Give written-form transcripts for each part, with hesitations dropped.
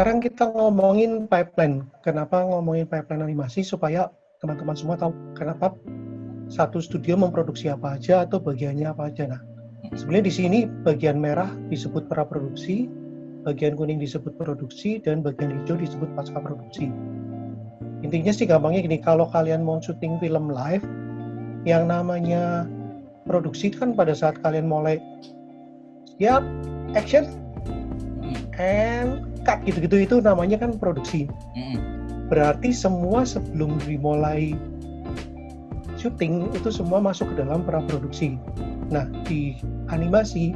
sekarang kita ngomongin pipeline. Kenapa ngomongin pipeline animasi? Supaya teman-teman semua tahu kenapa satu studio memproduksi apa aja atau bagiannya apa aja. Nah, sebenarnya di sini bagian merah disebut praproduksi, bagian kuning disebut produksi, dan bagian hijau disebut pasca produksi. Intinya sih gampangnya gini, kalau kalian mau syuting film live, yang namanya produksi kan pada saat kalian mulai siap, action, and cut gitu-gitu, itu namanya kan produksi. Berarti semua sebelum dimulai syuting itu semua masuk ke dalam praproduksi. Nah, di animasi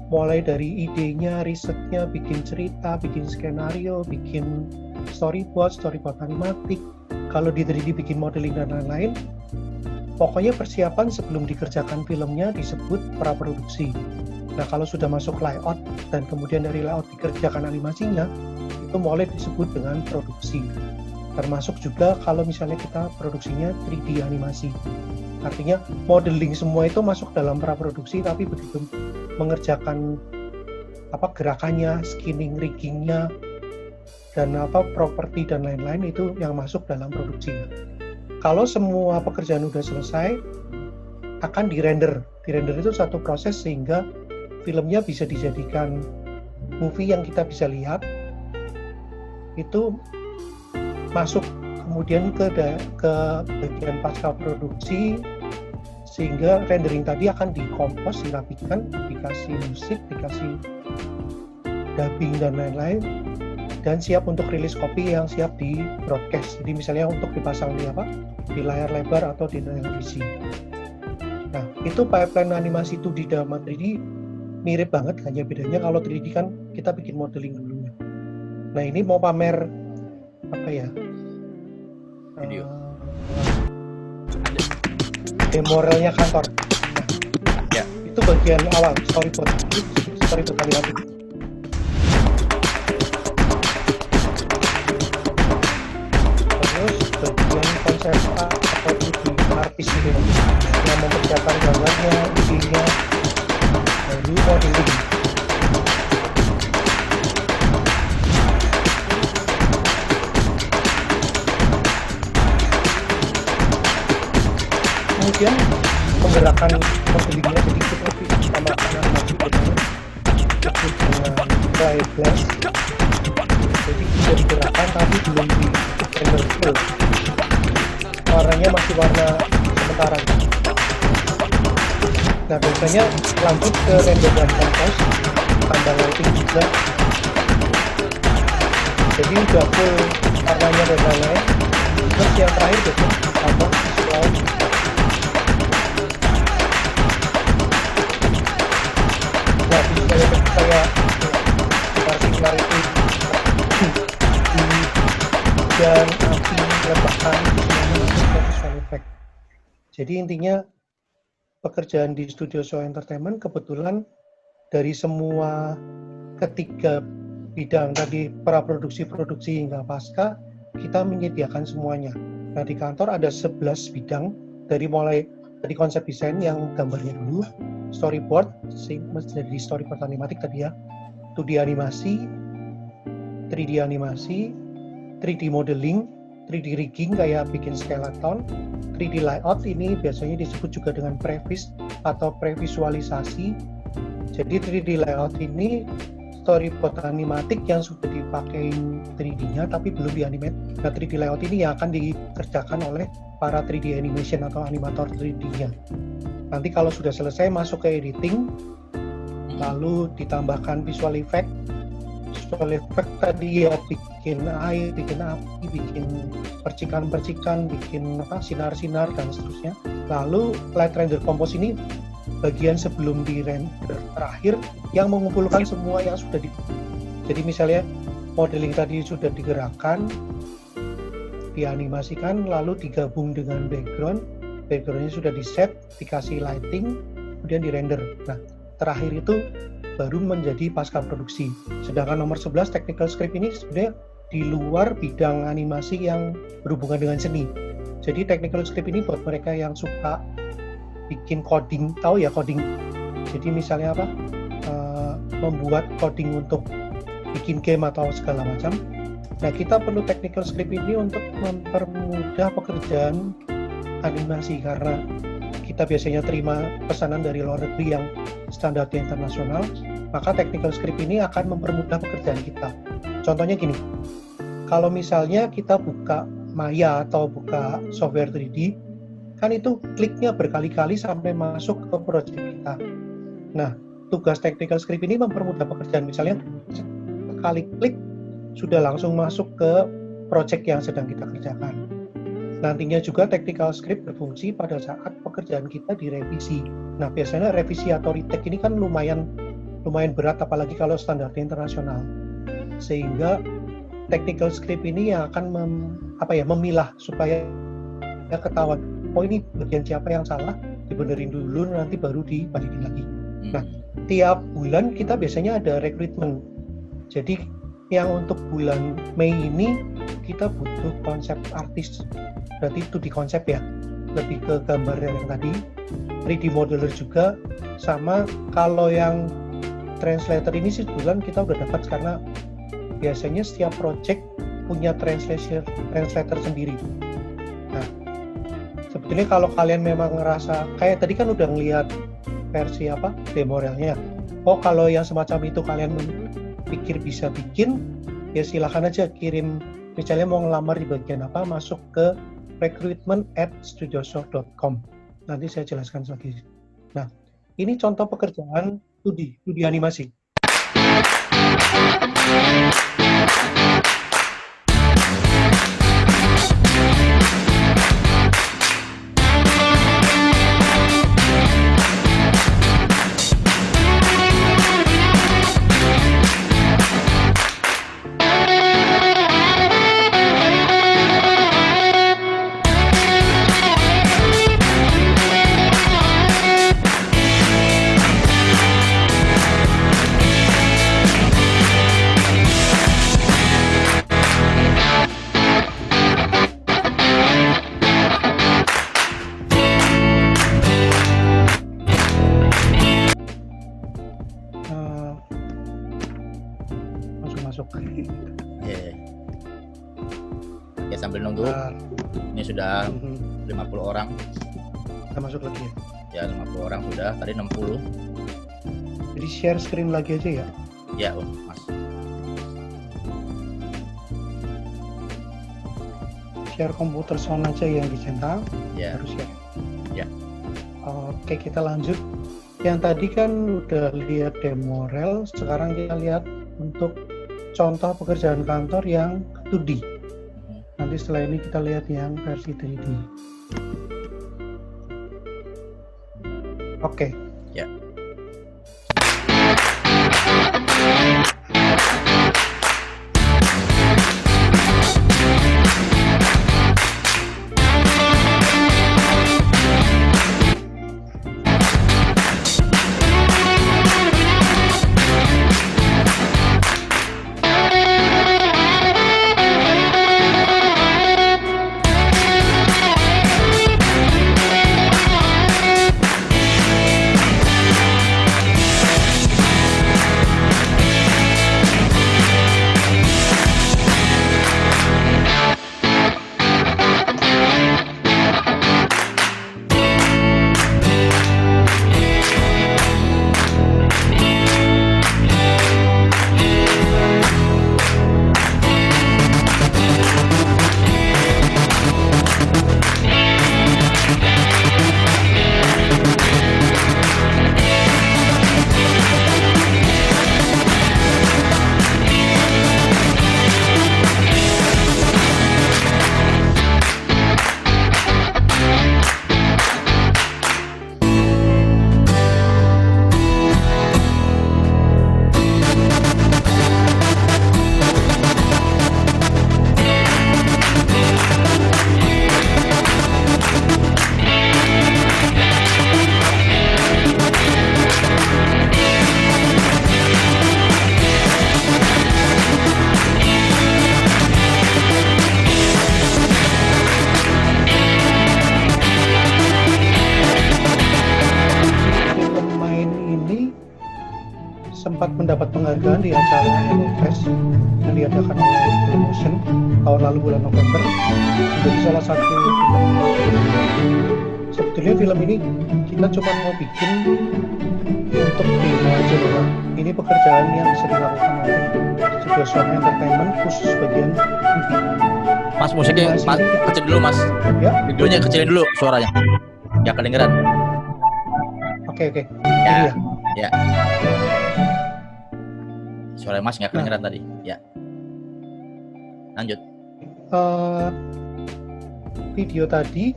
mulai dari idenya, risetnya, bikin cerita, bikin skenario, bikin storyboard animatik, kalau di 3D bikin modeling dan lain-lain, pokoknya persiapan sebelum dikerjakan filmnya disebut praproduksi. Nah, kalau sudah masuk layout dan kemudian dari layout dikerjakan animasinya, itu mulai disebut dengan produksi. Termasuk juga kalau misalnya kita produksinya 3D animasi. Artinya modeling semua itu masuk dalam praproduksi, tapi begitu mengerjakan gerakannya, skinning, riggingnya, dan properti dan lain-lain itu yang masuk dalam produksi. Kalau semua pekerjaan udah selesai, akan di-render. Di-render itu satu proses sehingga filmnya bisa dijadikan movie yang kita bisa lihat. Itu masuk kemudian ke bagian pasca produksi, sehingga rendering tadi akan dikompos, dirapikan, dikasih musik, dikasih dubbing dan lain-lain, dan siap untuk rilis kopi yang siap di broadcast. Jadi misalnya untuk dipasang di layar lebar atau di televisi. Nah, itu pipeline animasi 2D sama 3D mirip banget, hanya bedanya kalau 3D kan kita bikin modeling dulunya. Nah, ini mau pamer video demorelnya kantor. Ya. Itu bagian awal, storyboard animatik. Terus bagian konsep atau ide artis gitu, yang mempersiapkan gambarnya, idenya, lalu modeling. Kemudian menggerakkan modelingnya sedikit lebih sama animasi dengan dry glass. Jadi sudah digerakkan tapi belum di render full. Warnanya masih warna sementara. Nah, biasanya lanjut ke render dan compose, tambah lighting juga. Jadi udah full warnanya dan lain-lain. Terus yang terakhir biasanya tambah visual. Nah, visual effect kayak particularity dan api, ledakan, semuanya masuk ke visual effect. Jadi intinya pekerjaan di Studio Show Entertainment kebetulan dari semua ketiga bidang tadi, praproduksi, produksi hingga pasca, kita menyediakan semuanya. Nah, di kantor ada 11 bidang, mulai dari konsep desain yang gambarnya dulu, storyboard, jadi storyboard animatik tadi ya, 2D animasi, 3D animasi, 3D modeling, 3D rigging kayak bikin skeleton, 3D layout ini biasanya disebut juga dengan previs atau previsualisasi. Jadi 3D layout ini storyboard animatik yang sudah dipakai 3D-nya tapi belum di-animate. Nah, 3D layout ini yang akan dikerjakan oleh para 3D animation atau animator 3D-nya. Nanti kalau sudah selesai masuk ke editing, lalu ditambahkan visual effect. Visual effect tadi ya bikin air, bikin api, bikin percikan-percikan, bikin sinar-sinar dan seterusnya. Lalu light render compose ini bagian sebelum di render terakhir yang mengumpulkan semua yang sudah jadi misalnya modeling tadi sudah digerakkan, dianimasikan, lalu digabung dengan backgroundnya sudah di set, dikasih lighting, kemudian di render. Nah, terakhir itu baru menjadi pasca produksi. Sedangkan nomor 11 technical script ini sebenarnya di luar bidang animasi yang berhubungan dengan seni. Jadi technical script ini buat mereka yang suka bikin coding, tahu ya coding. Jadi misalnya membuat coding untuk bikin game atau segala macam. Nah, kita perlu technical script ini untuk mempermudah pekerjaan animasi, karena kita biasanya terima pesanan dari luar negeri yang standarnya internasional, maka technical script ini akan mempermudah pekerjaan kita. Contohnya gini, kalau misalnya kita buka Maya atau buka software 3D, kan itu kliknya berkali-kali sampai masuk ke project kita. Nah, tugas technical script ini mempermudah pekerjaan. Misalnya, sekali klik sudah langsung masuk ke project yang sedang kita kerjakan. Nantinya juga technical script berfungsi pada saat pekerjaan kita direvisi. Nah, biasanya revisi atau retake ini kan lumayan berat, apalagi kalau standarnya internasional. Sehingga technical script ini yang akan memilah supaya ketahuan, oh ini bagian siapa yang salah, dibenerin dulu, nanti baru dibalikin lagi. Nah, tiap bulan kita biasanya ada rekrutmen. Jadi yang untuk bulan Mei ini kita butuh konsep artis, berarti itu di konsep ya, lebih ke gambar yang tadi, 3D modeler juga, sama kalau yang translator ini sih bulan kita udah dapat, karena biasanya setiap project punya translator sendiri. Nah, sebetulnya kalau kalian memang ngerasa, kayak tadi kan udah ngelihat versi demorelnya, oh kalau yang semacam itu kalian pikir bisa bikin, ya silakan aja kirim, misalnya mau ngelamar di bagian apa, masuk ke recruitment@studiosoft.com. Nanti saya jelaskan lagi. Nah, ini contoh pekerjaan 2D animasi. Ya sambil nunggu, ini sudah 50 orang. Kita masuk lagi ya? Ya 50 orang sudah, tadi 60. Jadi share screen lagi aja ya? Ya Mas. Share komputer sound aja yang dicentang, ya. Harus ya? Ya. Oke, kita lanjut. Yang tadi kan udah lihat demo rel, sekarang kita lihat untuk contoh pekerjaan kantor yang 2D. Nanti setelah ini kita lihat yang versi 3D. Oke. Ya. sempat mendapat penghargaan di acara HelloFest yang diadakan oleh Promotion tahun lalu bulan November, menjadi salah satu film. Sebetulnya film ini kita cuma mau bikin untuk demo aja bahwa ini pekerjaan yang bisa dilakukan oleh Studio Sound Entertainment khusus bagian TV. Mas, musiknya kecil dulu Mas. Ya. Videonya kecilin dulu suaranya. Ya kedengeran. Oke. Ya. Ini Ya. Suara Mas nggak kedengeran tadi. Ya. Lanjut. Video tadi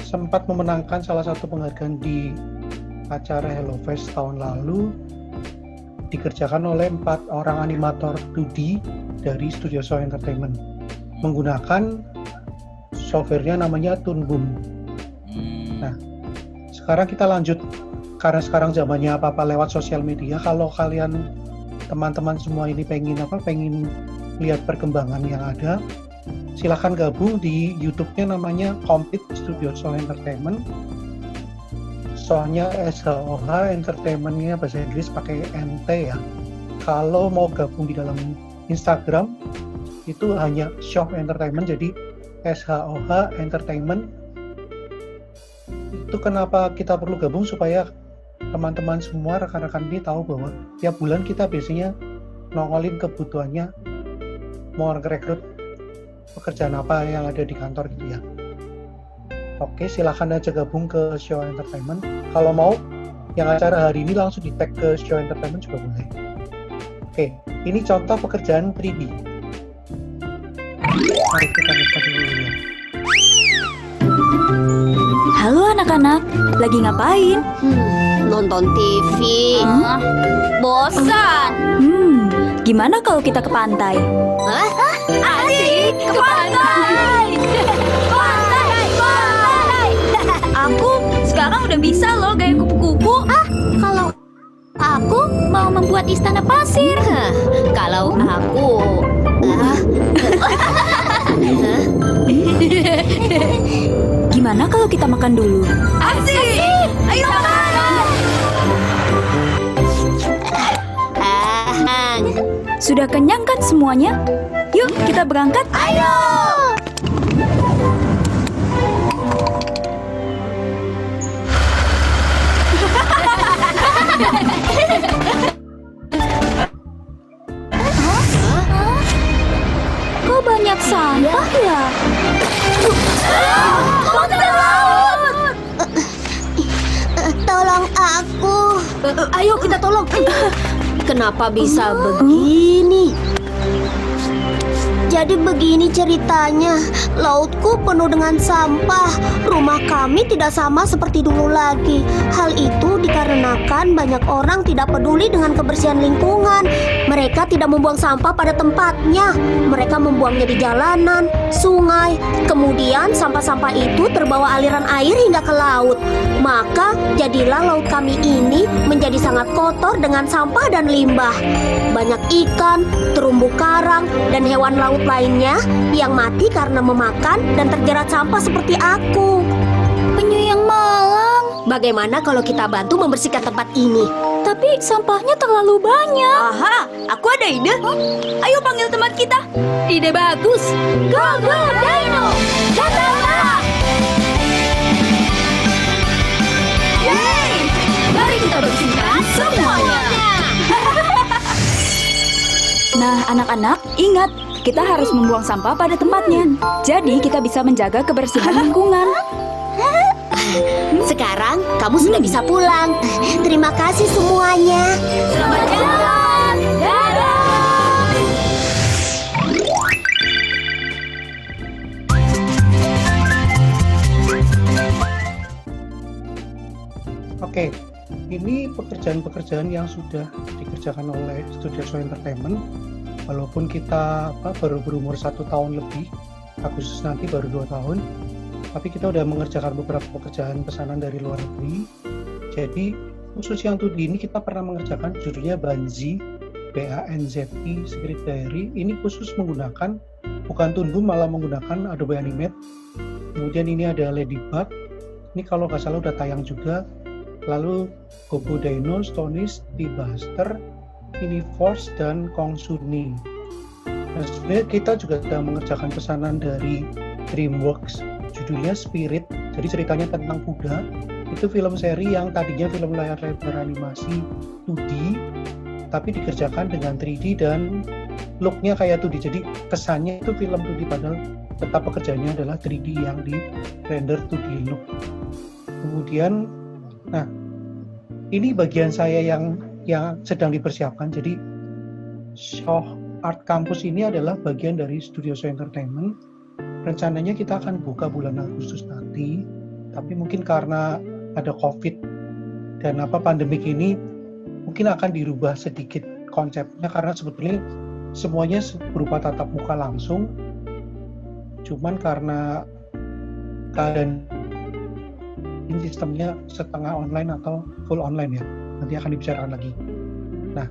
sempat memenangkan salah satu penghargaan di acara HelloFest tahun lalu, dikerjakan oleh 4 orang animator 2D dari Studio Sound Entertainment menggunakan softwarenya namanya Toon Boom. Nah, sekarang kita lanjut, karena sekarang zamannya apa-apa lewat sosial media. Kalau kalian teman-teman semua ini pengen lihat perkembangan yang ada, silahkan gabung di YouTube-nya, namanya Complete Studio Sound Entertainment. Soalnya SHOH Entertainment-nya bahasa Inggris pakai NT ya. Kalau mau gabung di dalam Instagram itu hanya Shop Entertainment, jadi SHOH Entertainment. Itu kenapa kita perlu gabung, supaya teman-teman semua, rekan-rekan ini tahu bahwa tiap bulan kita biasanya nongolin kebutuhannya, mau rekrut pekerjaan apa yang ada di kantor gitu ya. Oke, silahkan aja gabung ke Show Entertainment. Kalau mau yang acara hari ini langsung di tag ke Show Entertainment juga boleh. Oke, ini contoh pekerjaan 3D. Mari kita lihat dulu ya. Halo anak-anak, lagi ngapain? Nonton TV. Bosan. Gimana kalau kita ke pantai? Asik, ke pantai. Pantai. Aku sekarang udah bisa loh gaya kupu-kupu. Kalau aku Mau membuat istana pasir. kalau aku Gimana kalau kita makan dulu? asik. Ayo makan. Sudah kenyang kan semuanya? Yuk kita berangkat. Ayo. Kok banyak sampah ya? Monster laut. Tolong aku. Ayo kita tolong. Kenapa bisa begini? Jadi begini ceritanya, lautku penuh dengan sampah. Rumah kami tidak sama seperti dulu lagi. Hal itu dikarenakan banyak orang tidak peduli dengan kebersihan lingkungan. Mereka tidak membuang sampah pada tempatnya. Mereka membuangnya di jalanan, sungai. Kemudian sampah-sampah itu terbawa aliran air hingga ke laut. Maka jadilah laut kami ini menjadi sangat kotor dengan sampah dan limbah. Banyak ikan, terumbu karang, dan hewan laut lainnya yang mati karena memakan dan terjerat sampah seperti aku. Penyu yang malang. Bagaimana kalau kita bantu membersihkan tempat ini? Tapi sampahnya terlalu banyak. Aha, aku ada ide. Ayo panggil teman kita. Ide bagus. Go, go, Dino! Datanglah! Yeay! Mari kita bersihkan semuanya! Nah, anak-anak, ingat, kita harus membuang sampah pada tempatnya. Jadi, kita bisa menjaga kebersihan lingkungan. Sekarang kamu sudah bisa pulang. Terima kasih semuanya. Selamat jalan. Dadah. Oke, ini pekerjaan-pekerjaan yang sudah dikerjakan oleh Studio Sound Entertainment. Walaupun kita baru berumur 1 tahun lebih, Agustus nanti baru 2 tahun, tapi kita udah mengerjakan beberapa pekerjaan pesanan dari luar negeri. Jadi khusus yang 2D ini kita pernah mengerjakan, judulnya Banzi, BANZI Script Diary. Ini khusus menggunakan, bukan Toon Boom, malah menggunakan Adobe Animate. Kemudian ini ada Ladybug, ini kalau nggak salah udah tayang juga. lalu Gobo Dino, Stonish, T-Buster, Uniforce, dan Kong Suni. Nah, sebenarnya kita juga sedang mengerjakan pesanan dari DreamWorks, judulnya Spirit. Jadi ceritanya tentang kuda. Itu film seri yang tadinya film layar lebar animasi 2D, tapi dikerjakan dengan 3D dan look-nya kayak 2D. Jadi kesannya itu film 2D, padahal tetap pekerjaannya adalah 3D yang di render 2D look. Kemudian, nah ini bagian saya yang sedang dipersiapkan. Jadi Show Art Campus ini adalah bagian dari Studio Show Entertainment. Rencananya kita akan buka bulan Agustus nanti, tapi mungkin karena ada COVID dan pandemik ini mungkin akan dirubah sedikit konsepnya, karena sebetulnya semuanya berupa tatap muka langsung, cuman karena keadaan ini sistemnya setengah online atau full online ya, nanti akan dibicarakan lagi. Nah,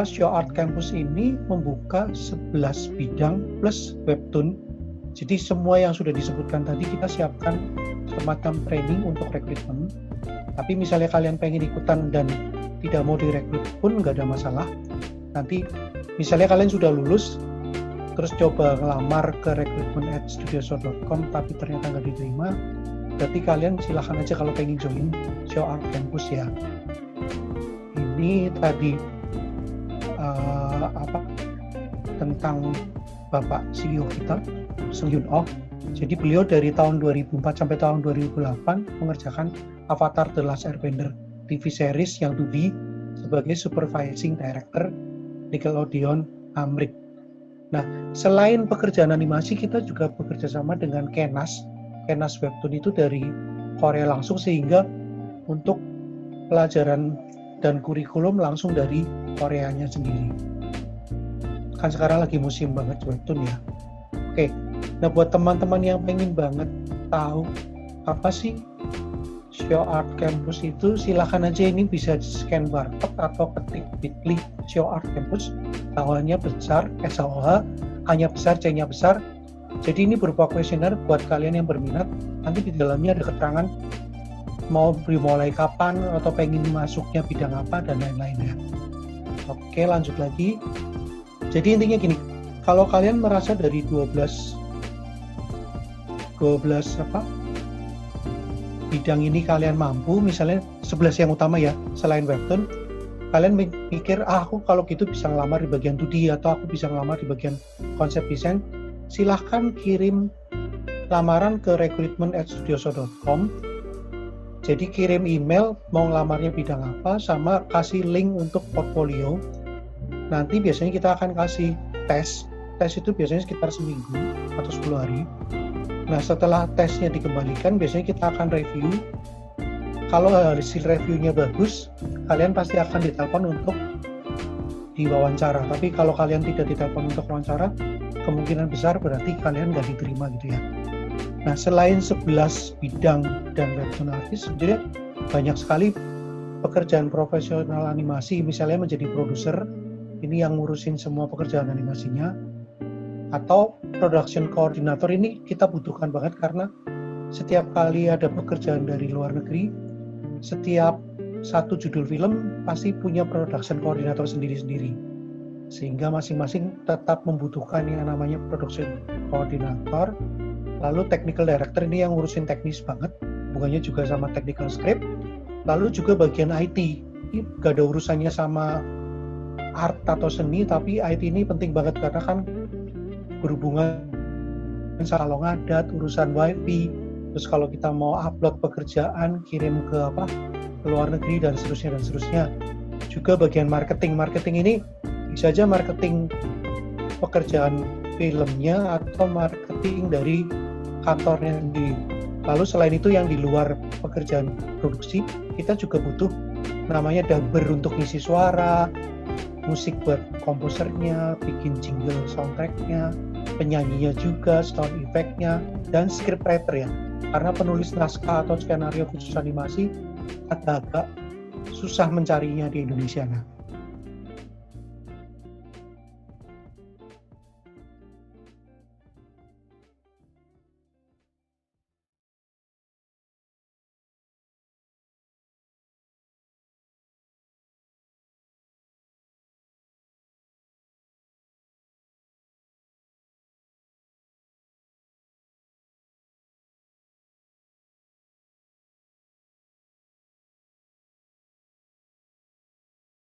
Show Art Campus ini membuka 11 bidang plus webtoon. Jadi semua yang sudah disebutkan tadi kita siapkan semacam training untuk rekrutmen. Tapi misalnya kalian pengen ikutan dan tidak mau direkrut pun nggak ada masalah. Nanti misalnya kalian sudah lulus, terus coba ngelamar ke recruitment@studioshow.com tapi ternyata nggak diterima, berarti kalian silahkan aja kalau pengen join Show Art Campus ya. Ini tadi tentang Bapak CEO kita, Sung Yoon Oh. Jadi beliau dari tahun 2004 sampai tahun 2008 mengerjakan Avatar The Last Airbender TV series yang 2D sebagai supervising director Nickelodeon Amrik. Nah, selain pekerjaan animasi, kita juga bekerja sama dengan Kenas Webtoon itu dari Korea langsung, sehingga untuk pelajaran dan kurikulum langsung dari Koreanya sendiri. Kan sekarang lagi musim banget webtoon ya. Oke, nah buat teman-teman yang pengen banget tahu apa sih Show Art Campus itu, silahkan aja ini bisa scan barcode atau ketik bit.ly Show Art Campus. Awalnya besar, SOH, hanya besar, C-nya besar. Jadi ini berupa kuesioner buat kalian yang berminat. Nanti di dalamnya ada keterangan mau dimulai kapan atau pengen masuknya bidang apa dan lain-lainnya. Oke, lanjut lagi. Jadi intinya gini, kalau kalian merasa dari 12 bidang ini kalian mampu, misalnya 11 yang utama ya, selain webtoon, kalian mikir, aku kalau gitu bisa ngelamar di bagian 2D atau aku bisa ngelamar di bagian konsep desain, silahkan kirim lamaran ke recruitment@studioshow.com. Jadi kirim email mau ngelamarnya bidang apa, sama kasih link untuk portfolio. Nanti biasanya kita akan kasih tes itu biasanya sekitar seminggu atau 10 hari. Nah, setelah tesnya dikembalikan, biasanya kita akan review. Kalau hasil reviewnya bagus, kalian pasti akan ditelepon untuk diwawancara. Tapi kalau kalian tidak ditelepon untuk wawancara, kemungkinan besar berarti kalian nggak diterima gitu ya. Nah, selain 11 bidang dan webtoon artist, sebenarnya banyak sekali pekerjaan profesional animasi, misalnya menjadi produser, ini yang ngurusin semua pekerjaan animasinya, atau production coordinator. Ini kita butuhkan banget karena setiap kali ada pekerjaan dari luar negeri, setiap satu judul film pasti punya production coordinator sendiri-sendiri, sehingga masing-masing tetap membutuhkan yang namanya production coordinator. Lalu technical director, ini yang ngurusin teknis banget, hubungannya juga sama technical script. Lalu juga bagian IT, ini gak ada urusannya sama art atau seni, tapi IT ini penting banget karena kan berhubungan kalau ngadat, urusan wifi, terus kalau kita mau upload pekerjaan, kirim ke luar negeri dan seterusnya. Juga bagian marketing ini bisa aja marketing pekerjaan filmnya atau marketing dari kantornya sendiri. Lalu selain itu yang di luar pekerjaan produksi, kita juga butuh namanya dubber untuk ngisi suara, musik buat komposernya, bikin jingle soundtracknya, penyanyinya juga, sound effect-nya, dan scriptwriter ya. Karena penulis naskah atau skenario khusus animasi agak susah mencarinya di Indonesia. Nah,